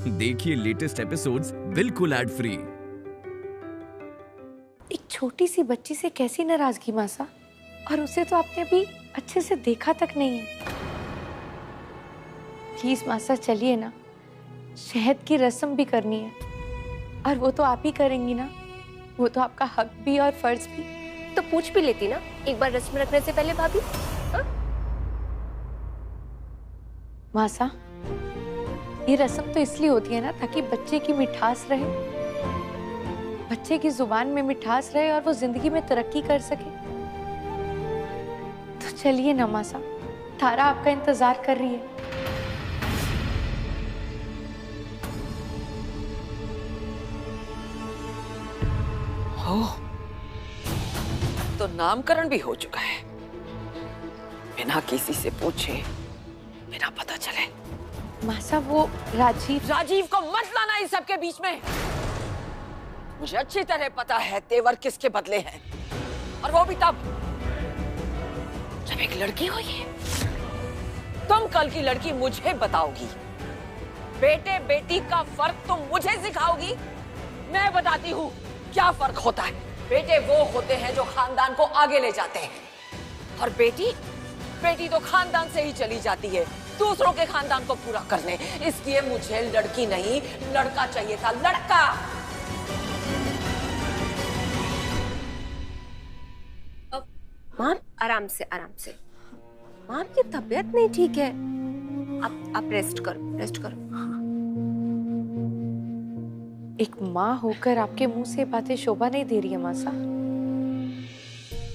देखिए latest episodes बिल्कुल ad free. एक छोटी सी बच्ची से कैसी नाराजगी मासा, और उसे तो आपने अभी अच्छे से देखा तक नहीं है। प्लीज मासा चलिए ना, शहद की रस्म भी करनी है और वो तो आप ही करेंगी ना। वो तो आपका हक भी और फर्ज भी। तो पूछ भी लेती ना एक बार रस्म रखने से पहले भाभी। मासा, ये रस्म तो इसलिए होती है ना ताकि बच्चे की मिठास रहे, बच्चे की जुबान में मिठास रहे और वो जिंदगी में तरक्की कर सके। तो चलिए ना मासा, तारा आपका इंतजार कर रही है। हो तो नामकरण भी हो चुका है, बिना किसी से पूछे, बिना पता चले। मासा वो राजीव को मत लाना इस सबके बीच में। मुझे अच्छी तरह पता है तेवर किसके बदले हैं, और वो भी तब जब एक लड़की हुई है। तुम कल की लड़की मुझे बताओगी, बेटे बेटी का फर्क तुम मुझे सिखाओगी। मैं बताती हूँ क्या फर्क होता है। बेटे वो होते हैं जो खानदान को आगे ले जाते हैं, और बेटी तो खानदान से ही चली जाती है दूसरों के खानदान को पूरा करने। इसलिए मुझे लड़की नहीं लड़का चाहिए था, लड़का। माँ आराम से माँ की तबीयत नहीं ठीक है। आप रेस्ट करो। एक माँ होकर आपके मुंह से बातें शोभा नहीं दे रही है मासा।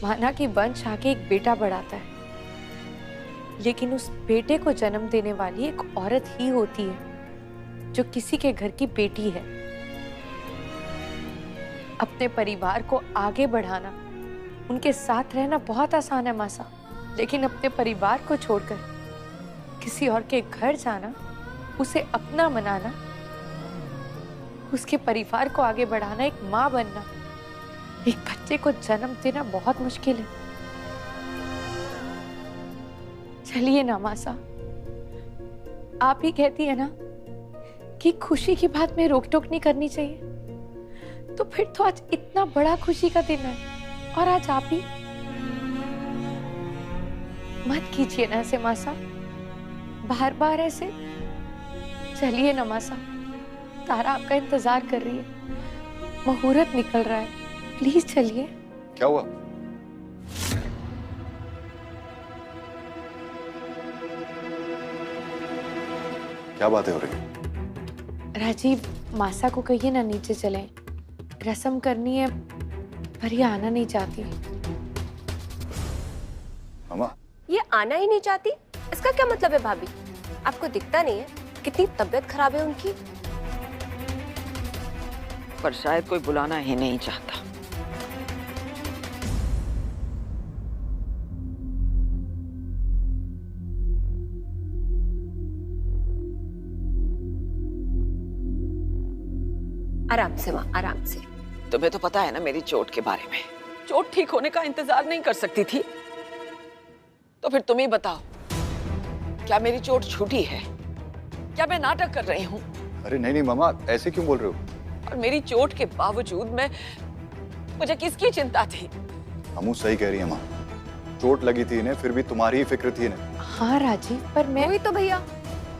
माना कि वंश आके एक बेटा बढ़ाता है, लेकिन उस बेटे को जन्म देने वाली एक औरत ही होती है जो किसी के घर की बेटी है। अपने परिवार को आगे बढ़ाना, उनके साथ रहना बहुत आसान है मासा, लेकिन अपने परिवार को छोड़कर किसी और के घर जाना, उसे अपना मनाना, उसके परिवार को आगे बढ़ाना, एक माँ बनना, एक बच्चे को जन्म देना बहुत मुश्किल है। चलिए ना मासा, आप ही कहती है ना कि खुशी की बात में रोक टोक नहीं करनी चाहिए, तो फिर तो आज इतना बड़ा खुशी का दिन है और आज आप ही मत कीजिए ना ऐसे मासा, बार बार ऐसे। चलिए ना मासा, तारा आपका इंतजार कर रही है, मुहूर्त निकल रहा है, प्लीज चलिए। क्या हुआ? क्या बातें हो रही? राजीव, मासा को कहिए ना नीचे चलें, रस्म करनी है, पर ये आना नहीं चाहती। मामा, ये आना ही नहीं चाहती, इसका क्या मतलब है भाभी? आपको दिखता नहीं है कितनी तबीयत खराब है उनकी? पर शायद कोई बुलाना ही नहीं चाहता। आराम से माँ, आराम से। तुम्हें तो पता है ना मेरी चोट के बारे में। चोट ठीक होने का इंतजार नहीं कर सकती थी, तो फिर तुम ही बताओ, क्या मेरी चोट छूटी है? क्या मैं नाटक कर रही हूँ? अरे नहीं मामा, ऐसे क्यों बोल रहे हो? और मेरी चोट के बावजूद मुझे किसकी चिंता थी? हमू सही कह रही है माँ, चोट लगी थी इन्हें, फिर भी तुम्हारी ही फिक्र थी इन्हें। हाँ राजीव, पर मैं वही तो भैया,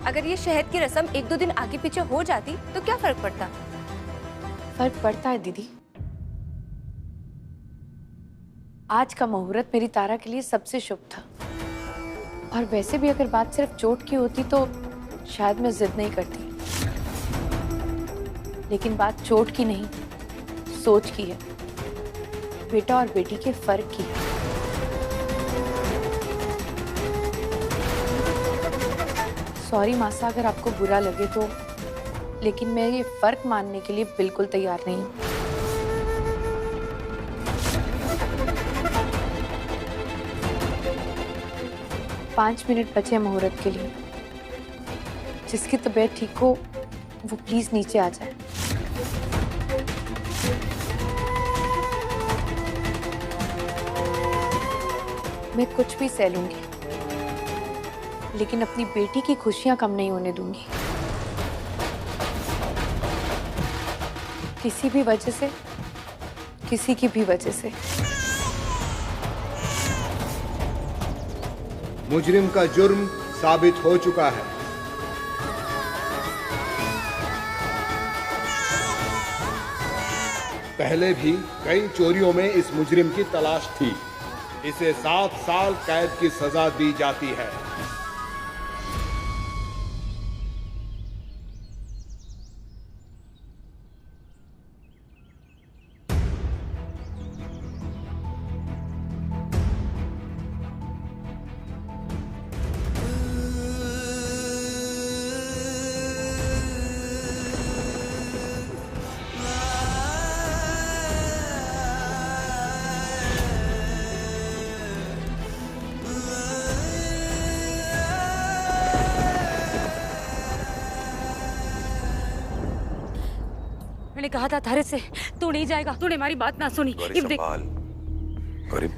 अगर ये शहद की रस्म एक दो दिन आगे पीछे हो जाती तो क्या फर्क पड़ता? फर्क पड़ता है दीदी। आज का मुहूर्त मेरी तारा के लिए सबसे शुभ था, और वैसे भी अगर बात सिर्फ चोट की होती तो शायद मैं जिद नहीं करती, लेकिन बात चोट की नहीं, सोच की है, बेटा और बेटी के फर्क की है। सॉरी मासा अगर आपको बुरा लगे तो, लेकिन मैं ये फर्क मानने के लिए बिल्कुल तैयार नहीं हूं। 5 मिनट बचे मुहूर्त के लिए। जिसकी तबीयत ठीक हो वो प्लीज नीचे आ जाए। मैं कुछ भी सह लूंगी, लेकिन अपनी बेटी की खुशियां कम नहीं होने दूंगी। किसी भी वजह से, किसी की भी वजह से। मुजरिम का जुर्म साबित हो चुका है। पहले भी कई चोरियों में इस मुजरिम की तलाश थी। इसे 7 साल कैद की सजा दी जाती है। मैंने कहा था थारे से तू नहीं जाएगा, तूने हमारी बात ना सुनी। गौरी संभाल, गौरी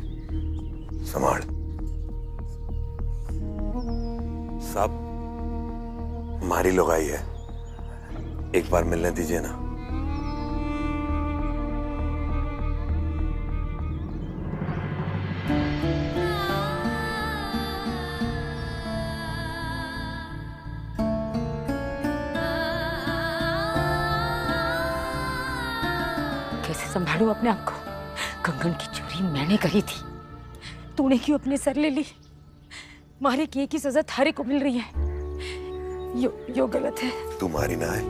संभाल। सब हमारी लोग आई है, एक बार मिलने दीजिए ना। कैसे संभालूं अपने आप को? कंगन की चोरी मैंने करी थी, तूने क्यों अपने सर ले ली? मारे किए की सजा थारे को मिल रही है, यो गलत है। तू मारी ना है,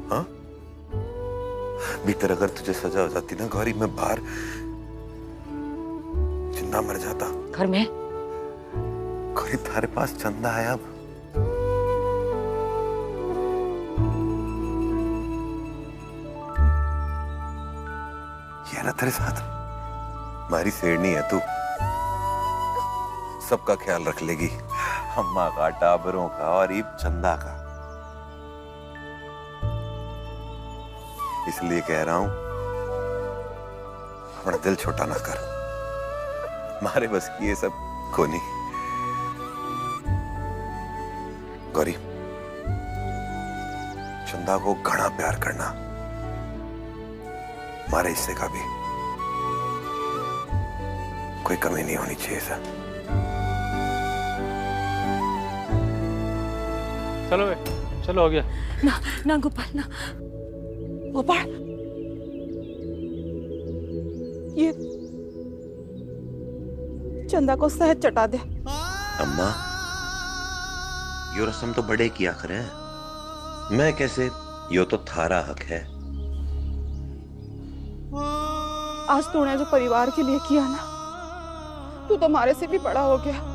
हाँ? भीतर अगर तुझे सजा हो जाती ना गौरी, मैं बाहर जिंदा मर जाता। घर में गौरी थारे पास चंदा है अब। ये ना तेरे साथ हमारी शेरनी है तू, सबका ख्याल रख लेगी, अम्मा का, टाबरों का और ईब चंदा का। इसलिए कह रहा हूं, अपना दिल छोटा ना कर, मारे बस की ये सब को नहीं। गौरी, चंदा को घना प्यार करना, हमारे हिस्से का भी कोई कमी नहीं होनी चाहिए सर। चलो बे, चलो हो गया। ना ना गोपाल ना, गोपाल ये चंदा को शहद चटा दे। अम्मा, यो रस्म तो बड़े किया करे, मैं कैसे? यो तो थारा हक है। आज तूने जो परिवार के लिए किया ना, तू तो हमारे से भी बड़ा हो गया।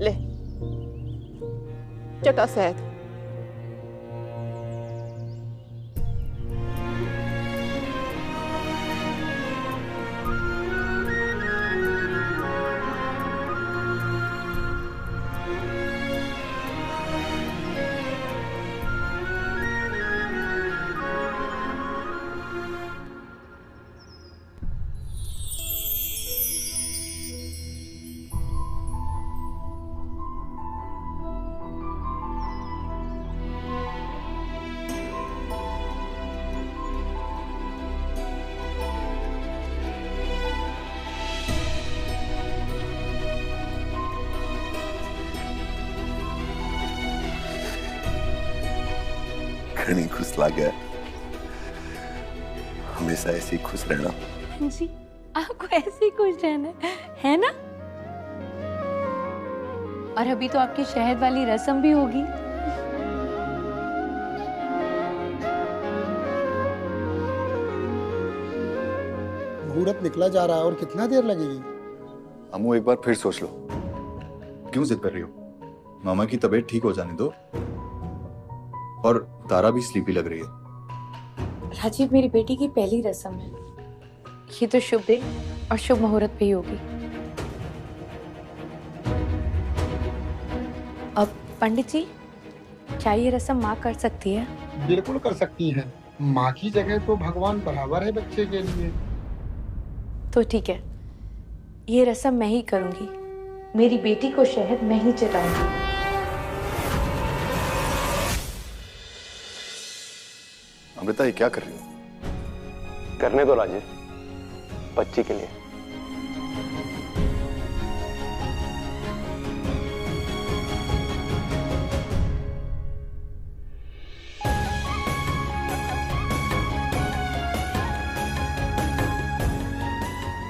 ले चटा शहद। घनी खुश लागे, हमेशा ऐसे ही खुश रहना। जी, आपको ऐसे ही खुश रहना है ना? और अभी तो आपकी शहद वाली रस्म भी होगी। मुहूर्त निकला जा रहा है और कितना देर लगेगी? अम्मू एक बार फिर सोच लो, क्यों जिद कर रही हो? मामा की तबीयत ठीक हो जाने दो, और तारा भी स्लीपी लग रही है। राजीव, मेरी बेटी की पहली रस्म है, ये तो शुभ दिन और शुभ मुहूर्त पे ही होगी। अब पंडित जी, क्या ये रस्म माँ कर सकती है? बिल्कुल कर सकती हैं। माँ की जगह तो भगवान बराबर है बच्चे के लिए। तो ठीक है, ये रस्म मैं ही करूंगी। मेरी बेटी को शहद मैं ही चटाऊंगी। अमृता ये क्या कर रही हो? करने दो राजेश, बच्ची के लिए।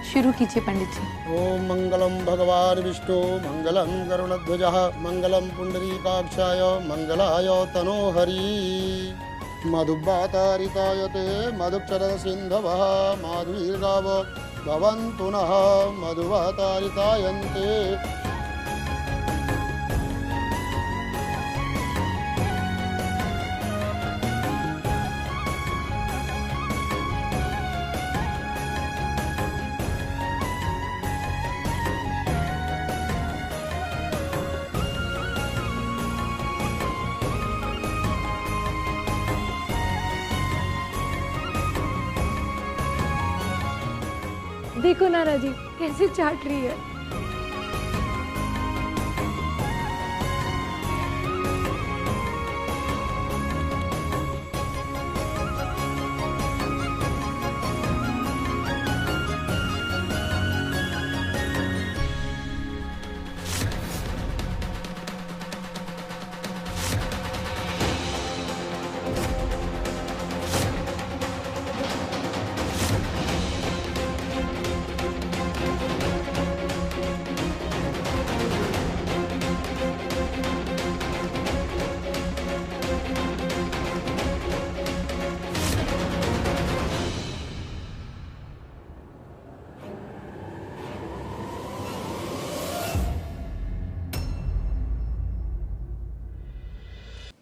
शुरू कीजिए पंडित जी। ओम मंगलम भगवान विष्णु मंगलम गरुणध्वजः मंगलम पुंडरीकाक्षाय मंगलाय तनोहरि मधुवातारितायते मधुक्षर सिंधवः माधुर्गाव भवन्तु नः मधुवातारितायन्ते। देखो नाना जी कैसे चाट रही है।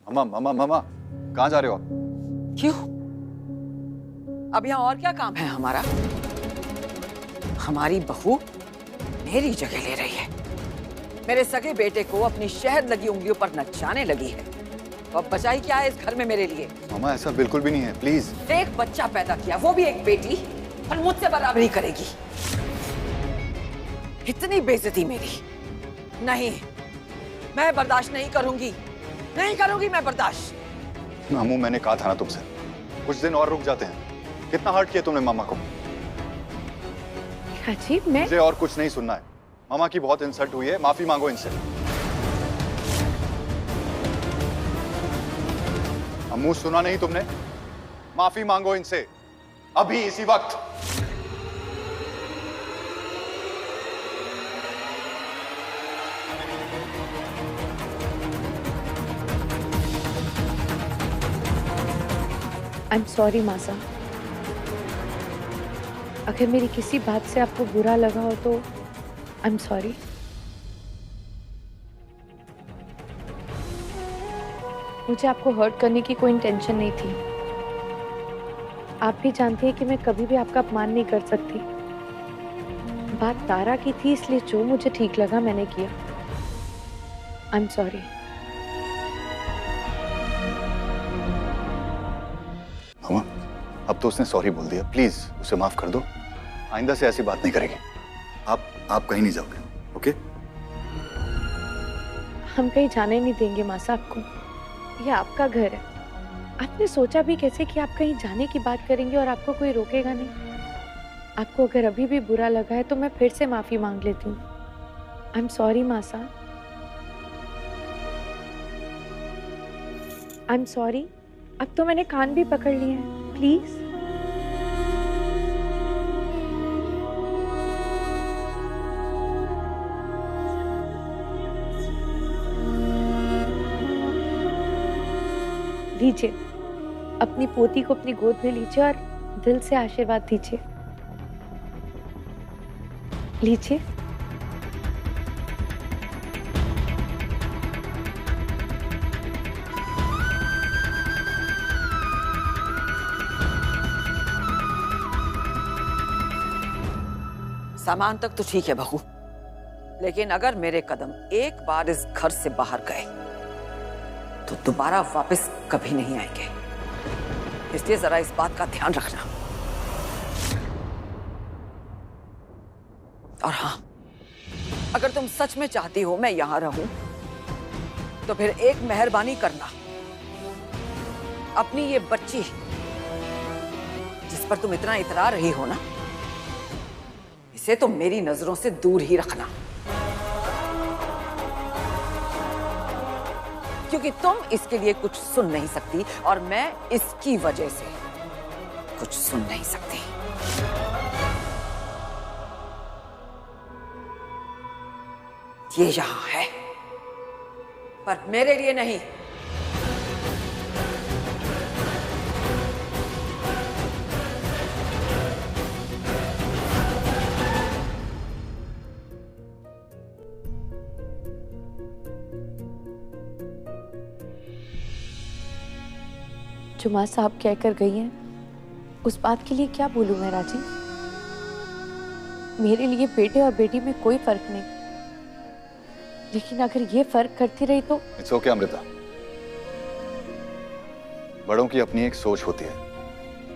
मामा मामा मामा कहाँ जा रहे हो आप? क्यों? अब यहाँ और क्या काम है हमारा? हमारी बहू मेरी जगह ले रही है, मेरे सगे बेटे को अपनी शहद लगी उंगलियों पर नचाने लगी है। तो अब बचाई क्या है इस घर में मेरे लिए? मामा ऐसा बिल्कुल भी नहीं है, प्लीज। एक बच्चा पैदा किया, वो भी एक बेटी, और मुझसे बराबरी करेगी। इतनी बेइज्जती मेरी नहीं, मैं बर्दाश्त नहीं करूंगी, नहीं करूंगी मैं बर्दाश्त। मामू मैंने कहा था ना तुमसे, कुछ दिन और रुक जाते हैं। कितना हर्ट किया तुमने मामा को। अजीब, मैं मुझे और कुछ नहीं सुनना है। मामा की बहुत इंसल्ट हुई है, माफी मांगो इनसे। अम्मू सुना नहीं तुमने? माफी मांगो इनसे अभी इसी वक्त। आई एम सॉरी मासा, अगर मेरी किसी बात से आपको बुरा लगा हो तो आई एम सॉरी। मुझे आपको हर्ट करने की कोई इंटेंशन नहीं थी। आप भी जानती हैं कि मैं कभी भी आपका अपमान नहीं कर सकती। बात तारा की थी, इसलिए जो मुझे ठीक लगा मैंने किया। I am sorry. मामा अब तो उसने सॉरी बोल दिया, प्लीज उसे माफ कर दो। आइंदा से ऐसी बात नहीं करेगी। आप कहीं नहीं जाओगे, ओके? हम कहीं जाने नहीं देंगे मासा आपको, ये आपका घर है। आपने सोचा भी कैसे कि आप कहीं जाने की बात करेंगे और आपको कोई रोकेगा नहीं? आपको अगर अभी भी बुरा लगा है तो मैं फिर से माफी मांग लेती हूँ। आई एम सॉरी मासा, आई एम सॉरी। अब तो मैंने कान भी पकड़ लिए हैं, प्लीज। लीजिए, अपनी पोती को अपनी गोद में लीजिए और दिल से आशीर्वाद दीजिए। लीजिए। सामान तक तो ठीक है बहू, लेकिन अगर मेरे कदम एक बार इस घर से बाहर गए तो दोबारा वापस कभी नहीं आएंगे। इसलिए जरा इस बात का ध्यान रखना। और हाँ, अगर तुम सच में चाहती हो मैं यहां रहूं तो फिर एक मेहरबानी करना, अपनी ये बच्ची पर तुम इतना इतरा रही हो ना, इसे तो मेरी नजरों से दूर ही रखना, क्योंकि तुम इसके लिए कुछ सुन नहीं सकती और मैं इसकी वजह से कुछ सुन नहीं सकती। ये यहां है, पर मेरे लिए नहीं। जो माँ साहब कहकर गई हैं, उस बात के लिए क्या बोलूं मैं राजी? मेरे लिए बेटे और बेटी में कोई फर्क नहीं, लेकिन अगर ये फर्क करती रही तो। इट्स ओके अमृता, बड़ों की अपनी एक सोच होती है,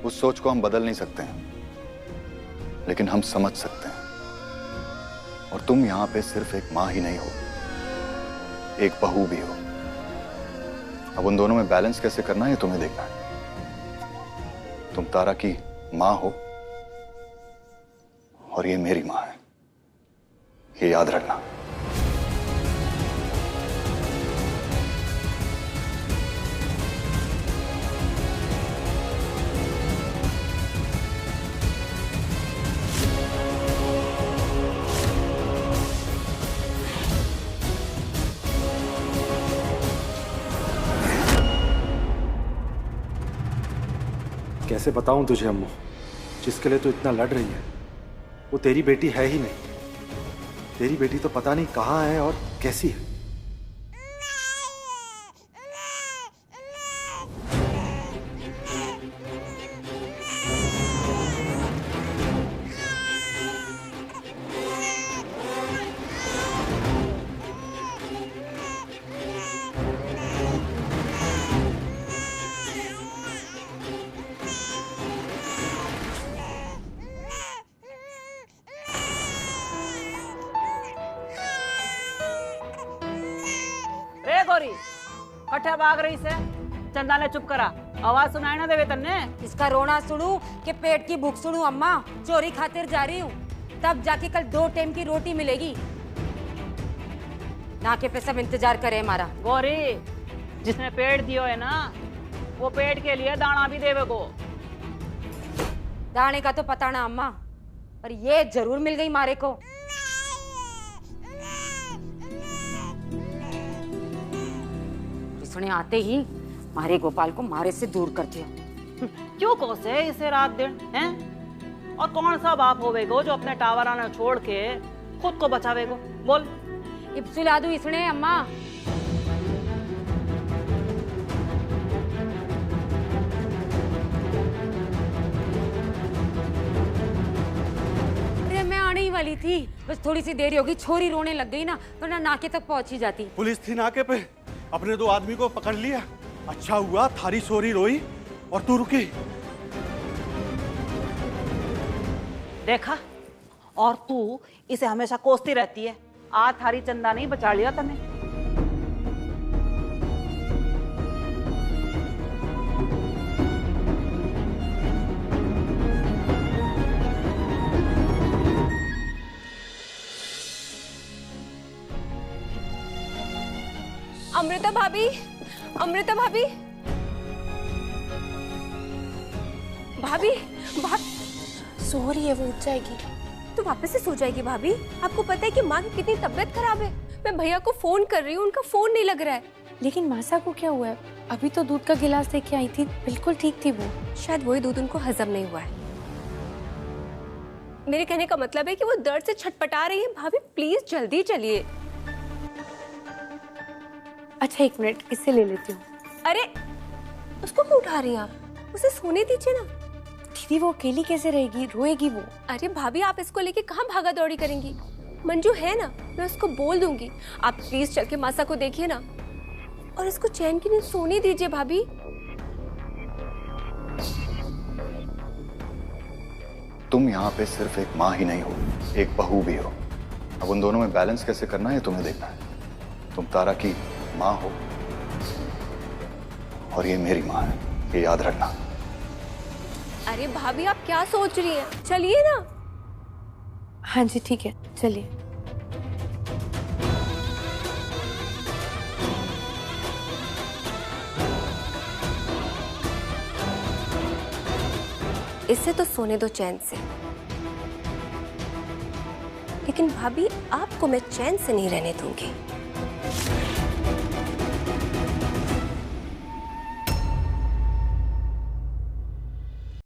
उस सोच को हम बदल नहीं सकते हैं, लेकिन हम समझ सकते हैं। और तुम यहां पे सिर्फ एक माँ ही नहीं हो, एक बहू भी हो। अब उन दोनों में बैलेंस कैसे करना है, ये तुम्हें देखना है। तुम तारा की माँ हो और ये मेरी माँ है, ये याद रखना। कैसे बताऊं तुझे अम्मू, जिसके लिए तू इतना लड़ रही है वो तेरी बेटी है ही नहीं। तेरी बेटी तो पता नहीं कहाँ है और कैसी है। कट्ठा भाग रही से चंदा ने चुप करा, आवाज सुनाई ना देवे तन्ने। इसका रोना सुनू कि पेट की भूख सुनू? अम्मा चोरी खातिर जा रही हूँ, तब जाके कल 2 टाइम की रोटी मिलेगी। नाके पे सब इंतजार करे हमारा। गौरी, जिसने पेट दियो है ना, वो पेट के लिए दाना भी देवे को। दाने का तो पता ना अम्मा, पर ये जरूर मिल गई मारे को। सुने आते ही मारे गोपाल को मारे से दूर कर दिया। क्यों कोसे इसे रात दिन हैं? और कौन सा बाप होवेगो जो अपने टावराना छोड़ के खुद को बचावेगो? बोल। इब्सुला दू इसने अम्मा। अरे मैं आने ही वाली थी, बस थोड़ी सी देर होगी। छोरी रोने लग गई ना, वरना नाके तक पहुंच ही जाती। पुलिस थी नाके पे, अपने 2 आदमी को पकड़ लिया। अच्छा हुआ थारी सोरी रोई और तू रुकी। देखा, और तू इसे हमेशा कोसती रहती है। आज थारी चंदा नहीं बचा लिया तने। अमृता भाभी, अमृता भाभी, भाभी, सो रही है, वो उठ जाएगी। तो वापस से सो जाएगी भाभी। आपको पता है कि माँ की कितनी तबीयत खराब है। मैं भैया को फोन कर रही हूँ, उनका फोन नहीं लग रहा है। लेकिन मासा को क्या हुआ है? अभी तो दूध का गिलास लेके आई थी, बिल्कुल ठीक थी वो। शायद वही दूध उनको हजम नहीं हुआ है। मेरे कहने का मतलब है कि वो दर्द से छटपटा रही है। भाभी प्लीज जल्दी चलिए। अच्छा 1 मिनट, इससे ले लेती हूँ। अरे उसको क्यों उठा रही हैं आप? उसे सोने दीजिए ना। दीदी वो अकेली कैसे रहेगी, रोएगी वो। अरे भाभी आप इसको लेके कहाँ भागा दौड़ी करेंगी? मंजू है ना, मैं उसको बोल दूंगी। आप प्लीज चल के मासा को देखिए ना, और इसको चैन की नींद सोने दीजिए भाभी। तुम यहाँ पे सिर्फ एक माँ ही नहीं हो, एक बहू भी हो। अब उन दोनों में बैलेंस कैसे करना है तुम्हें देखना है। तुम तारा की माँ हो और ये मेरी माँ है, ये याद रखना। अरे भाभी आप क्या सोच रही हैं? चलिए ना। हाँ जी ठीक है, चलिए। इससे तो सोने दो चैन से, लेकिन भाभी आपको मैं चैन से नहीं रहने दूंगी।